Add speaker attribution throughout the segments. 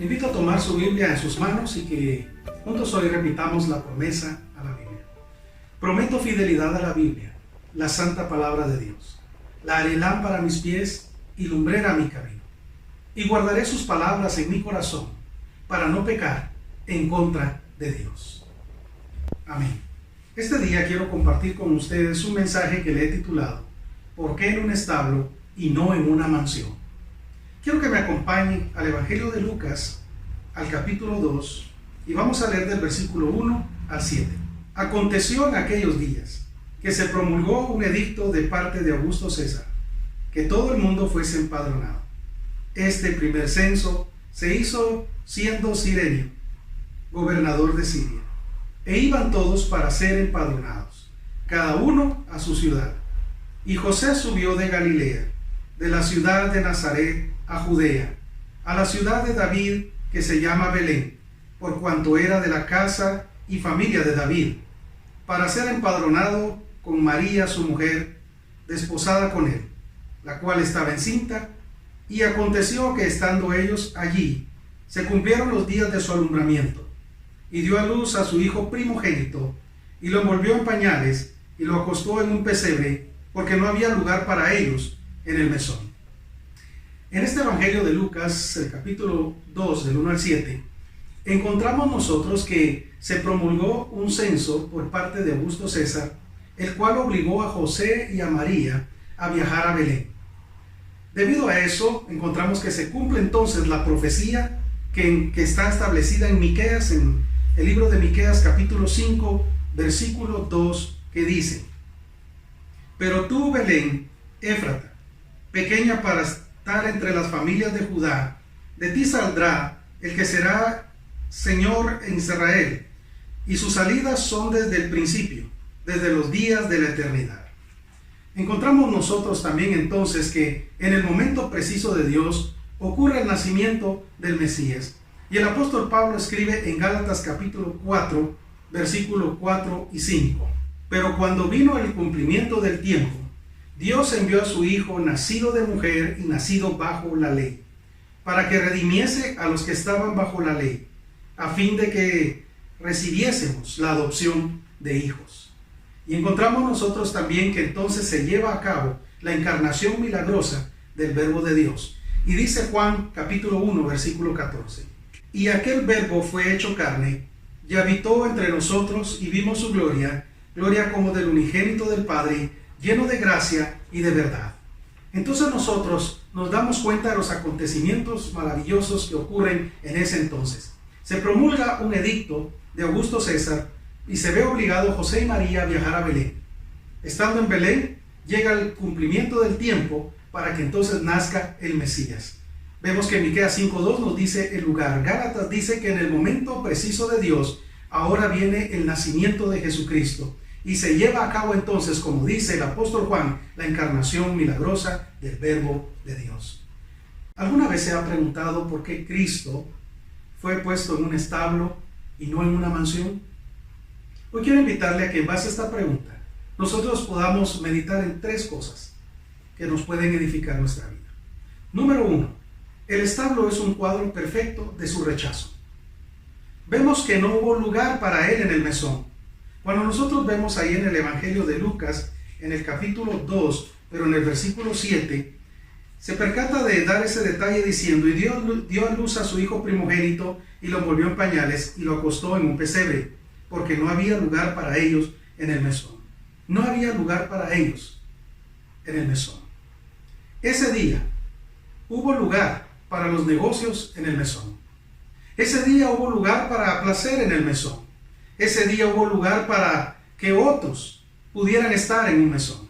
Speaker 1: Le invito a tomar su Biblia en sus manos y que juntos hoy repitamos la promesa a la Biblia. Prometo fidelidad a la Biblia, la santa palabra de Dios. La haré lámpara a mis pies y lumbrera a mi camino. Y guardaré sus palabras en mi corazón para no pecar en contra de Dios. Amén. Este día quiero compartir con ustedes un mensaje que le he titulado ¿Por qué en un establo y no en una mansión? Quiero que me acompañen al Evangelio de Lucas, al capítulo 2, y vamos a leer del versículo 1 al 7. Aconteció en aquellos días que se promulgó un edicto de parte de Augusto César, que todo el mundo fuese empadronado. Este primer censo se hizo siendo Cirenio, gobernador de Siria, e iban todos para ser empadronados, cada uno a su ciudad. Y José subió de Galilea, de la ciudad de Nazaret a Judea, a la ciudad de David, que se llama Belén, por cuanto era de la casa y familia de David, para ser empadronado con María su mujer, desposada con él, la cual estaba encinta. Y aconteció que estando ellos allí, se cumplieron los días de su alumbramiento, y dio a luz a su hijo primogénito, y lo envolvió en pañales, y lo acostó en un pesebre, porque no había lugar para ellos en el mesón. En este Evangelio de Lucas, el capítulo 2, del 1 al 7, encontramos nosotros que se promulgó un censo por parte de Augusto César, el cual obligó a José y a María a viajar a Belén. Debido a eso, encontramos que se cumple entonces la profecía que está establecida en Miqueas, en el libro de Miqueas, capítulo 5, versículo 2, que dice: Pero tú, Belén, Éfrata, pequeña para estar entre las familias de Judá, de ti saldrá el que será Señor en Israel, y sus salidas son desde el principio, desde los días de la eternidad. Encontramos nosotros también entonces que en el momento preciso de Dios ocurre el nacimiento del Mesías. Y el apóstol Pablo escribe en Gálatas capítulo 4, versículos 4 y 5. Pero cuando vino el cumplimiento del tiempo, Dios envió a su Hijo, nacido de mujer y nacido bajo la ley, para que redimiese a los que estaban bajo la ley, a fin de que recibiésemos la adopción de hijos. Y encontramos nosotros también que entonces se lleva a cabo la encarnación milagrosa del Verbo de Dios. Y dice Juan capítulo 1, versículo 14. Y aquel Verbo fue hecho carne, y habitó entre nosotros, y vimos su gloria, gloria como del unigénito del Padre, lleno de gracia y de verdad. Entonces nosotros nos damos cuenta de los acontecimientos maravillosos que ocurren en ese entonces. Se promulga un edicto de Augusto César, y se ve obligado José y María a viajar a Belén. Estando en Belén, llega el cumplimiento del tiempo para que entonces nazca el Mesías. Vemos que Miqueas 5:2 nos dice el lugar. Gálatas dice que en el momento preciso de Dios, ahora viene el nacimiento de Jesucristo. Y se lleva a cabo entonces, como dice el apóstol Juan, la encarnación milagrosa del Verbo de Dios. ¿Alguna vez se ha preguntado por qué Cristo fue puesto en un establo y no en una mansión? Hoy quiero invitarle a que en base a esta pregunta nosotros podamos meditar en tres cosas que nos pueden edificar nuestra vida. Número 1, el establo es un cuadro perfecto de su rechazo. Vemos que no hubo lugar para él en el mesón. Cuando nosotros vemos ahí en el Evangelio de Lucas, en el capítulo 2, pero en el versículo 7, se percata de dar ese detalle diciendo: y dio a luz a su hijo primogénito, y lo envolvió en pañales, y lo acostó en un pesebre, porque no había lugar para ellos en el mesón. No había lugar para ellos en el mesón. Ese día hubo lugar para los negocios en el mesón. Ese día hubo lugar para placer en el mesón. Ese día hubo lugar para que otros pudieran estar en un mesón.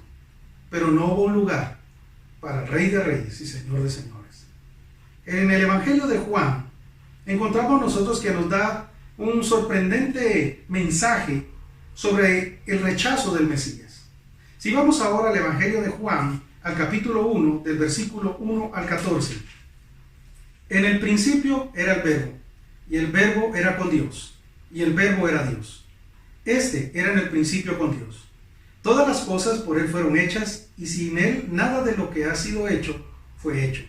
Speaker 1: Pero no hubo lugar para el Rey de Reyes y Señor de Señores. En el Evangelio de Juan encontramos nosotros que nos da un sorprendente mensaje sobre el rechazo del Mesías. Si vamos ahora al Evangelio de Juan, al capítulo 1, del versículo 1 al 14. En el principio era el Verbo, y el Verbo era con Dios, y el Verbo era Dios. Este era en el principio con Dios. Todas las cosas por él fueron hechas, y sin él nada de lo que ha sido hecho fue hecho.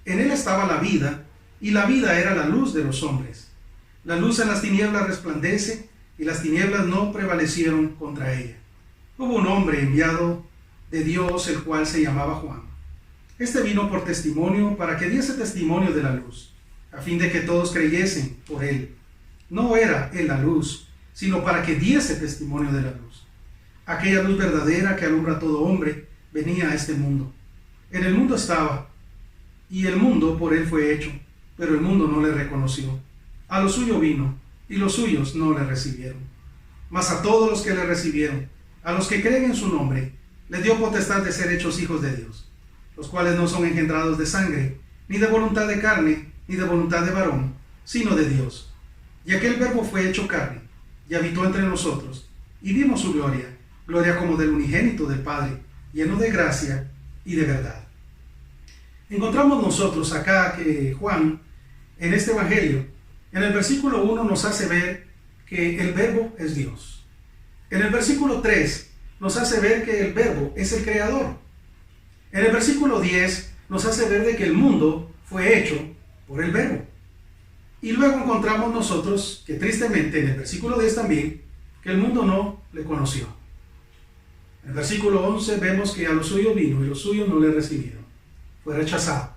Speaker 1: En él estaba la vida, y la vida era la luz de los hombres. La luz en las tinieblas resplandece, y las tinieblas no prevalecieron contra ella. Hubo un hombre enviado de Dios, el cual se llamaba Juan. Este vino por testimonio, para que diese testimonio de la luz, a fin de que todos creyesen por él. No era él la luz, sino para que diese testimonio de la luz. Aquella luz verdadera que alumbra a todo hombre venía a este mundo. En el mundo estaba, y el mundo por él fue hecho, pero el mundo no le reconoció. A lo suyo vino, y los suyos no le recibieron. Mas a todos los que le recibieron, a los que creen en su nombre, les dio potestad de ser hechos hijos de Dios, los cuales no son engendrados de sangre, ni de voluntad de carne, ni de voluntad de varón, sino de Dios. Y aquel Verbo fue hecho carne, y habitó entre nosotros, y vimos su gloria, gloria como del unigénito del Padre, lleno de gracia y de verdad. Encontramos nosotros acá que Juan, en este evangelio, en el versículo 1 nos hace ver que el Verbo es Dios. En el versículo 3 nos hace ver que el Verbo es el Creador. En el versículo 10 nos hace ver de que el mundo fue hecho por el Verbo. Y luego encontramos nosotros que tristemente en el versículo 10 también, que el mundo no le conoció. En el versículo 11 vemos que a lo suyo vino y los suyos no le recibieron. Fue rechazado.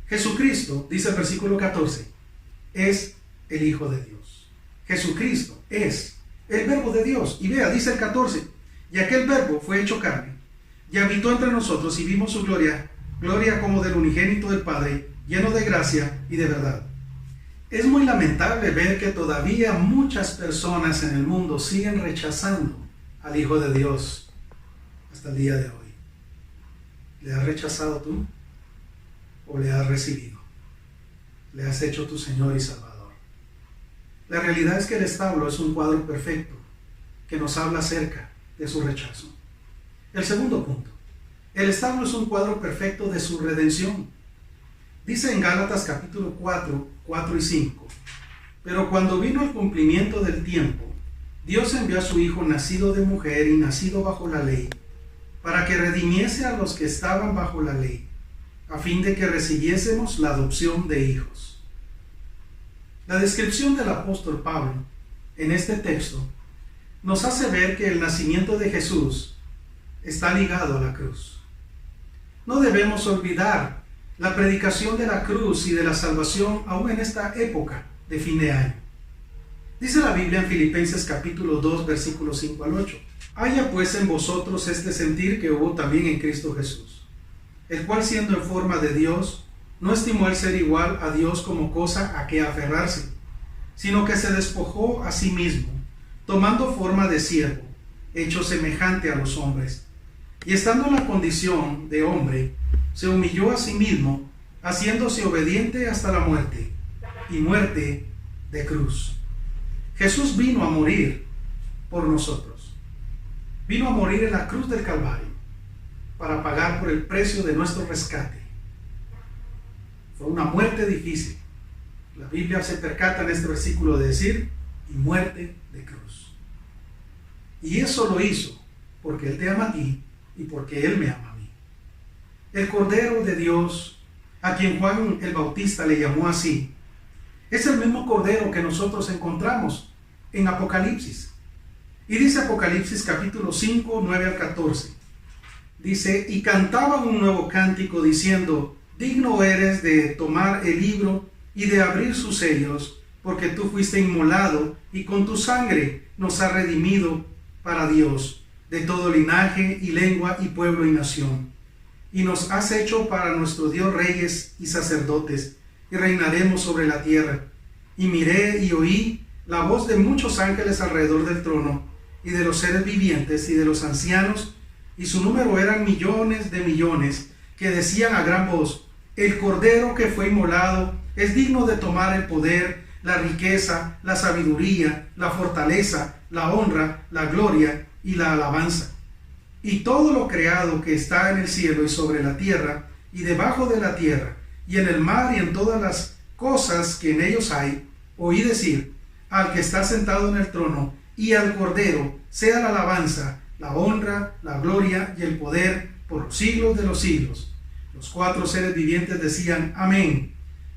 Speaker 1: Jesucristo, dice el versículo 14, es el Hijo de Dios. Jesucristo es el Verbo de Dios. Y vea, dice el 14, y aquel Verbo fue hecho carne, y habitó entre nosotros, y vimos su gloria, gloria como del unigénito del Padre, lleno de gracia y de verdad. Es muy lamentable ver que todavía muchas personas en el mundo siguen rechazando al Hijo de Dios hasta el día de hoy. ¿Le has rechazado tú o le has recibido? ¿Le has hecho tu Señor y Salvador? La realidad es que el establo es un cuadro perfecto que nos habla acerca de su rechazo. El segundo punto, el establo es un cuadro perfecto de su redención. Dice en Gálatas capítulo 4, 4 y 5, pero cuando vino el cumplimiento del tiempo, Dios envió a su Hijo nacido de mujer y nacido bajo la ley, para que redimiese a los que estaban bajo la ley, a fin de que recibiésemos la adopción de hijos. La descripción del apóstol Pablo en este texto nos hace ver que el nacimiento de Jesús está ligado a la cruz. No debemos olvidar la predicación de la cruz y de la salvación aún en esta época de fin de año. Dice la Biblia en Filipenses capítulo 2, versículos 5 al 8. Haya pues en vosotros este sentir que hubo también en Cristo Jesús, el cual siendo en forma de Dios, no estimó el ser igual a Dios como cosa a que aferrarse, sino que se despojó a sí mismo, tomando forma de siervo, hecho semejante a los hombres. Y estando en la condición de hombre, se humilló a sí mismo, haciéndose obediente hasta la muerte, y muerte de cruz. Jesús vino a morir por nosotros. Vino a morir en la cruz del Calvario para pagar por el precio de nuestro rescate. Fue una muerte difícil. La Biblia se percata en este versículo de decir, y muerte de cruz. Y eso lo hizo porque Él te ama a ti y porque Él me ama a mí. El Cordero de Dios, a quien Juan el Bautista le llamó así, es el mismo Cordero que nosotros encontramos en Apocalipsis. Y dice Apocalipsis capítulo 5, 9 al 14. Dice, y cantaban un nuevo cántico diciendo, digno eres de tomar el libro y de abrir sus sellos, porque tú fuiste inmolado y con tu sangre nos has redimido para Dios, de todo linaje y lengua y pueblo y nación. Y nos has hecho para nuestro Dios reyes y sacerdotes, y reinaremos sobre la tierra. Y miré y oí la voz de muchos ángeles alrededor del trono, y de los seres vivientes y de los ancianos, y su número eran millones de millones, que decían a gran voz, el Cordero que fue inmolado es digno de tomar el poder, la riqueza, la sabiduría, la fortaleza, la honra, la gloria y la alabanza. Y todo lo creado que está en el cielo y sobre la tierra, y debajo de la tierra, y en el mar y en todas las cosas que en ellos hay, oí decir, al que está sentado en el trono, y al Cordero, sea la alabanza, la honra, la gloria y el poder por los siglos de los siglos. Los cuatro seres vivientes decían, amén.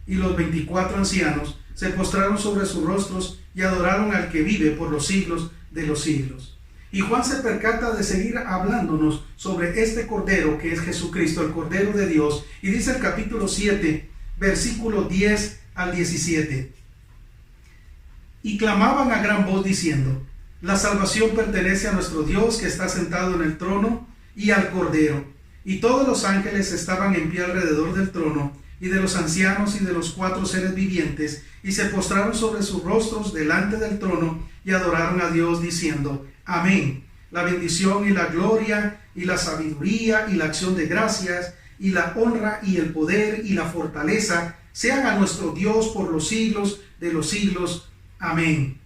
Speaker 1: y los 24 ancianos se postraron sobre sus rostros y adoraron al que vive por los siglos de los siglos. Y Juan se percata de seguir hablándonos sobre este Cordero que es Jesucristo, el Cordero de Dios, y dice el capítulo 7, versículo 10 al 17. Y clamaban a gran voz diciendo: la salvación pertenece a nuestro Dios que está sentado en el trono y al Cordero. Y todos los ángeles estaban en pie alrededor del trono y de los ancianos y de los 4 seres vivientes, y se postraron sobre sus rostros delante del trono y adoraron a Dios diciendo: amén. La bendición y la gloria y la sabiduría y la acción de gracias y la honra y el poder y la fortaleza sean a nuestro Dios por los siglos de los siglos. Amén.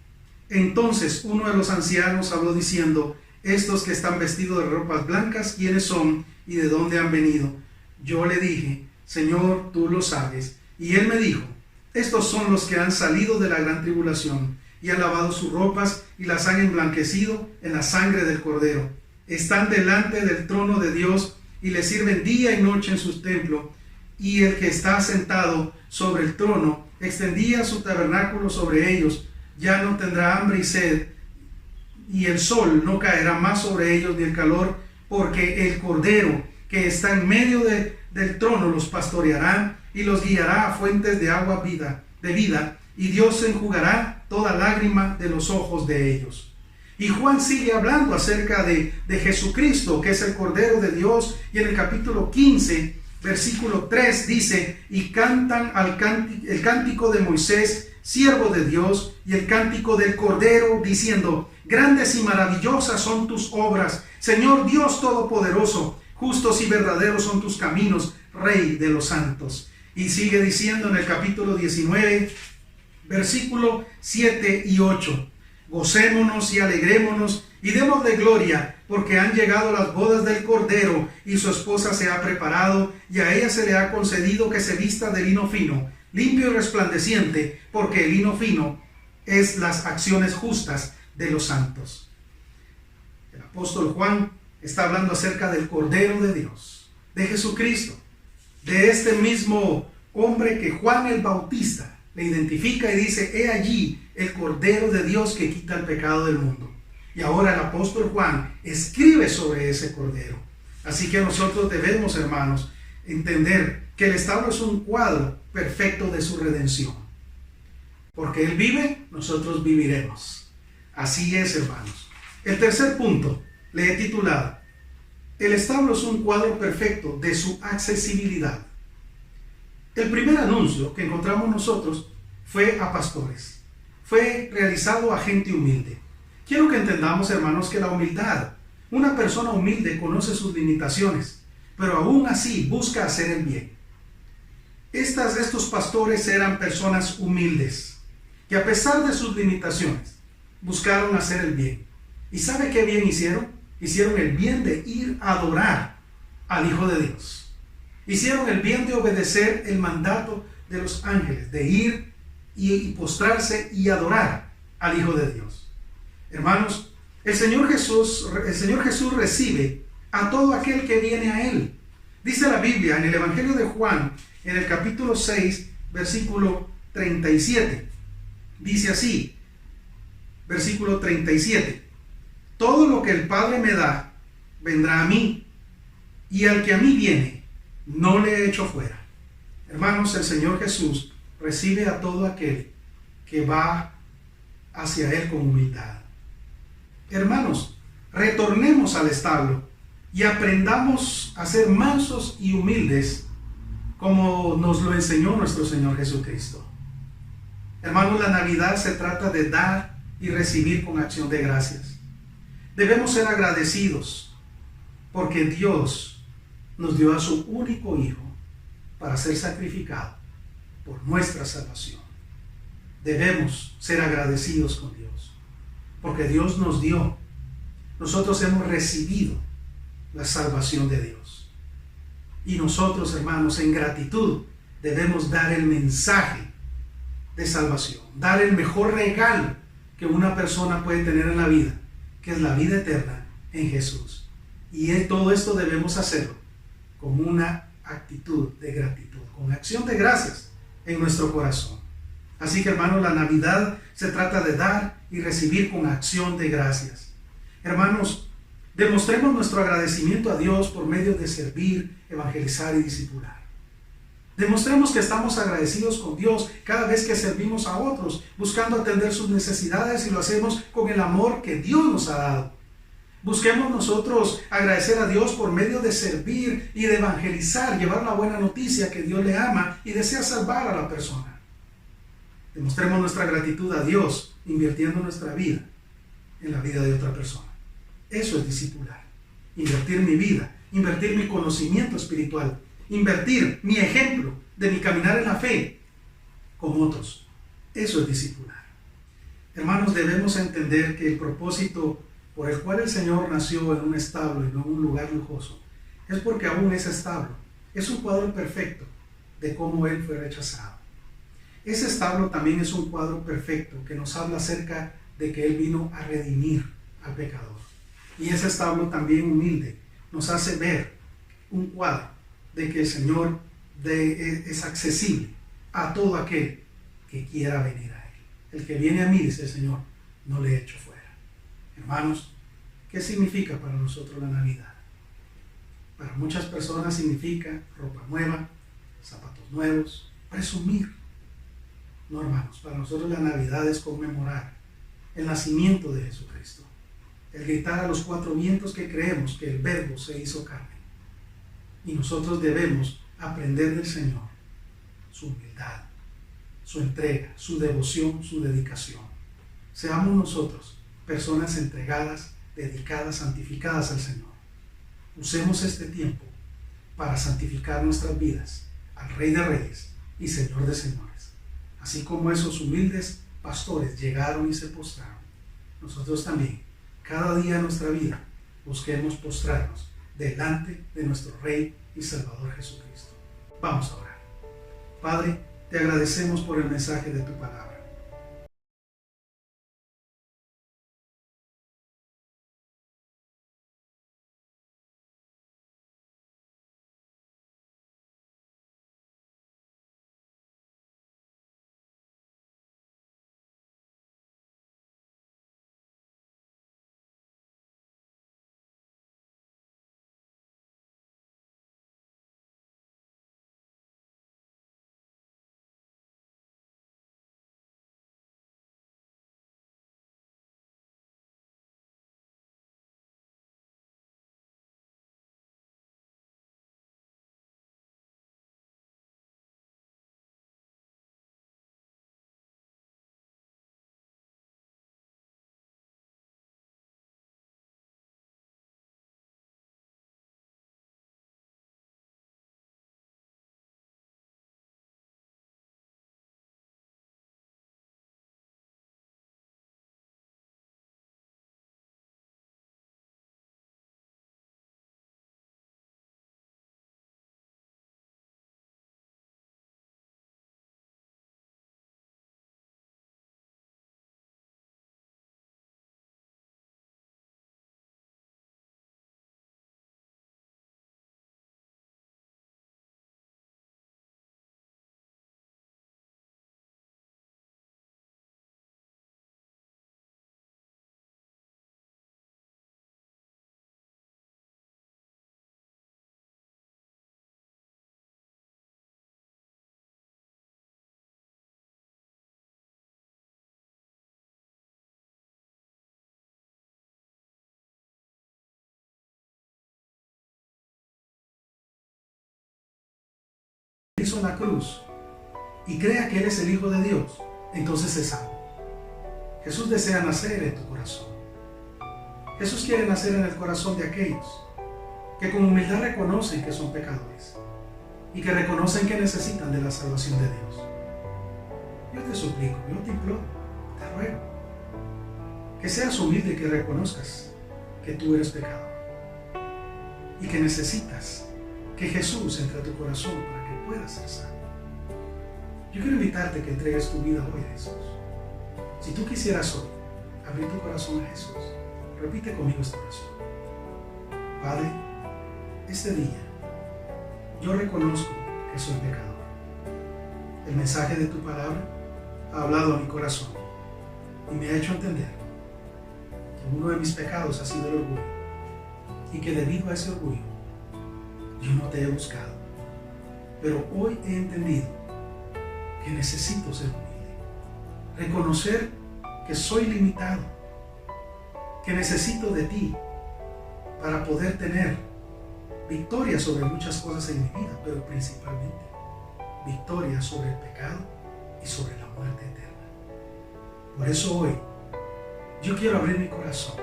Speaker 1: Entonces uno de los ancianos habló diciendo: estos que están vestidos de ropas blancas, ¿quiénes son y de dónde han venido? Yo le dije: Señor, tú lo sabes. Y él me dijo: estos son los que han salido de la gran tribulación y han lavado sus ropas y las han emblanquecido en la sangre del Cordero. Están delante del trono de Dios y le sirven día y noche en su templo. Y el que está sentado sobre el trono extendía su tabernáculo sobre ellos. Ya no tendrá hambre y sed, y el sol no caerá más sobre ellos ni el calor, porque el Cordero que está en medio del trono los pastoreará y los guiará a fuentes de agua de vida, y Dios enjugará toda lágrima de los ojos de ellos. Y Juan sigue hablando acerca de Jesucristo, que es el Cordero de Dios, y en el capítulo 15, versículo 3 dice: y cantan el cántico de Moisés, siervo de Dios, y el cántico del Cordero, diciendo: grandes y maravillosas son tus obras, Señor Dios Todopoderoso, justos y verdaderos son tus caminos, Rey de los santos. Y sigue diciendo en el capítulo 19, versículo 7 y 8: gocémonos y alegrémonos y démosle gloria, porque han llegado las bodas del Cordero, y su esposa se ha preparado, y a ella se le ha concedido que se vista de lino fino, limpio y resplandeciente, porque el lino fino es las acciones justas de los santos. El apóstol Juan está hablando acerca del Cordero de Dios, de Jesucristo, de este mismo hombre que Juan el Bautista le identifica y dice: he allí el Cordero de Dios que quita el pecado del mundo. Y ahora el apóstol Juan escribe sobre ese Cordero. Así que nosotros debemos, hermanos, entender que el establo es un cuadro perfecto de su redención. Porque Él vive, nosotros viviremos. Así es, hermanos. El tercer punto le he titulado: el establo es un cuadro perfecto de su accesibilidad. El primer anuncio que encontramos nosotros fue a pastores. Fue realizado a gente humilde. Quiero que entendamos, hermanos, que la humildad, una persona humilde conoce sus limitaciones, pero aún así busca hacer el bien. Estos pastores eran personas humildes, que a pesar de sus limitaciones, buscaron hacer el bien. ¿Y sabe qué bien hicieron? Hicieron el bien de ir a adorar al Hijo de Dios. Hicieron el bien de obedecer el mandato de los ángeles, de ir y postrarse y adorar al Hijo de Dios. Hermanos, el Señor Jesús recibe a todo aquel que viene a Él. Dice la Biblia en el Evangelio de Juan, en el capítulo 6, versículo 37. Dice así, versículo 37: todo lo que el Padre me da, vendrá a mí, y al que a mí viene, no le echo fuera. Hermanos, el Señor Jesús recibe a todo aquel que va hacia Él con humildad. Hermanos, retornemos al establo y aprendamos a ser mansos y humildes como nos lo enseñó nuestro Señor Jesucristo. Hermanos, la Navidad se trata de dar y recibir con acción de gracias. Debemos ser agradecidos porque Dios nos dio a su único Hijo para ser sacrificado por nuestra salvación. Debemos ser agradecidos con Dios porque Dios nos dio. Nosotros hemos recibido la salvación de Dios. Y nosotros, hermanos, en gratitud debemos dar el mensaje de salvación, dar el mejor regalo que una persona puede tener en la vida, que es la vida eterna en Jesús. Y todo esto debemos hacerlo con una actitud de gratitud, con acción de gracias en nuestro corazón. Así que, hermanos, la Navidad se trata de dar y recibir con acción de gracias. Hermanos, demostremos nuestro agradecimiento a Dios por medio de servir, evangelizar y discipular. Demostremos que estamos agradecidos con Dios cada vez que servimos a otros, buscando atender sus necesidades, y lo hacemos con el amor que Dios nos ha dado. Busquemos nosotros agradecer a Dios por medio de servir y de evangelizar, llevar la buena noticia que Dios le ama y desea salvar a la persona. Demostremos nuestra gratitud a Dios invirtiendo nuestra vida en la vida de otra persona. Eso es discipular. Invertir mi vida, invertir mi conocimiento espiritual, invertir mi ejemplo de mi caminar en la fe con otros. Eso es discipular. Hermanos, debemos entender que el propósito por el cual el Señor nació en un establo y no en un lugar lujoso es porque aún ese establo es un cuadro perfecto de cómo Él fue rechazado. Ese establo también es un cuadro perfecto que nos habla acerca de que Él vino a redimir al pecador. Y ese establo también humilde nos hace ver un cuadro de que el Señor es accesible a todo aquel que quiera venir a Él. El que viene a mí, dice el Señor, no le echo fuera. Hermanos, ¿qué significa para nosotros la Navidad? Para muchas personas significa ropa nueva, zapatos nuevos, presumir. No, hermanos, para nosotros la Navidad es conmemorar el nacimiento de Jesucristo. El gritar a los cuatro vientos que creemos que el Verbo se hizo carne. Y nosotros debemos aprender del Señor su humildad, su entrega, su devoción, su dedicación. Seamos nosotros personas entregadas, dedicadas, santificadas al Señor. Usemos este tiempo para santificar nuestras vidas al Rey de Reyes y Señor de Señores. Así como esos humildes pastores llegaron y se postraron, nosotros también, cada día de nuestra vida, busquemos postrarnos delante de nuestro Rey y Salvador Jesucristo. Vamos a orar. Padre, te agradecemos por el mensaje de tu palabra. Hizo en la cruz y crea que Él es el Hijo de Dios, entonces es salvo. Jesús desea nacer en tu corazón. Jesús quiere nacer en el corazón de aquellos que con humildad reconocen que son pecadores y que reconocen que necesitan de la salvación de Dios. Yo te suplico, yo te imploro, te ruego que seas humilde y que reconozcas que tú eres pecador y que necesitas que Jesús entre a tu corazón para que puedas ser salvo. Yo quiero invitarte a que entregues tu vida hoy a Jesús. Si tú quisieras hoy abrir tu corazón a Jesús, repite conmigo esta oración. Padre, este día yo reconozco que soy pecador. El mensaje de tu palabra ha hablado a mi corazón y me ha hecho entender que uno de mis pecados ha sido el orgullo y que debido a ese orgullo yo no te he buscado. Pero hoy he entendido que necesito ser humilde, reconocer que soy limitado, que necesito de ti para poder tener victoria sobre muchas cosas en mi vida, pero principalmente victoria sobre el pecado y sobre la muerte eterna. Por eso hoy yo quiero abrir mi corazón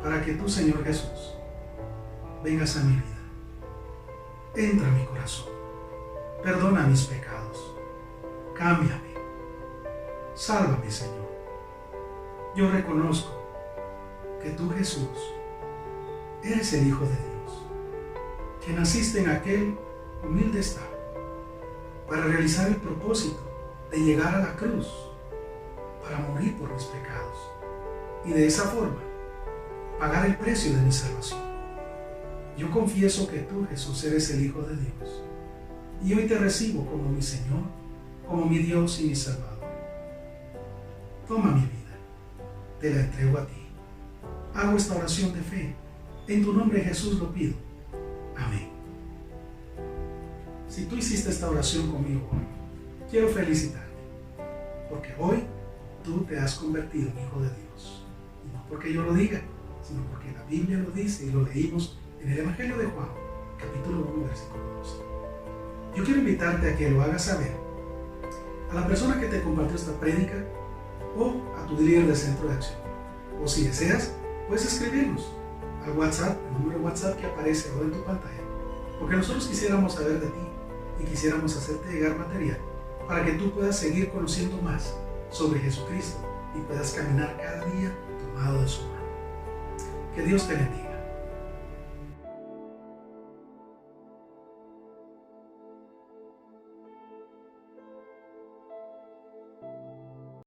Speaker 1: para que tú, Señor Jesús, vengas a mi vida. Entra a mi corazón, perdona mis pecados, cámbiame, sálvame, Señor. Yo reconozco que tú, Jesús, eres el Hijo de Dios, que naciste en aquel humilde estado para realizar el propósito de llegar a la cruz, para morir por mis pecados y de esa forma pagar el precio de mi salvación. Yo confieso que tú, Jesús, eres el Hijo de Dios y hoy te recibo como mi Señor, como mi Dios y mi Salvador. Toma mi vida, te la entrego a ti. Hago esta oración de fe. En tu nombre, Jesús, lo pido. Amén. Si tú hiciste esta oración conmigo hoy, quiero felicitarte, porque hoy tú te has convertido en Hijo de Dios. Y no porque yo lo diga, sino porque la Biblia lo dice y lo leímos en el Evangelio de Juan, capítulo 1, versículo 12. Yo quiero invitarte a que lo hagas saber a la persona que te compartió esta prédica o a tu líder de centro de acción. O si deseas, puedes escribirnos al WhatsApp, el número de WhatsApp que aparece ahora en tu pantalla, porque nosotros quisiéramos saber de ti y quisiéramos hacerte llegar material para que tú puedas seguir conociendo más sobre Jesucristo y puedas caminar cada día tomado de su mano. Que Dios te bendiga.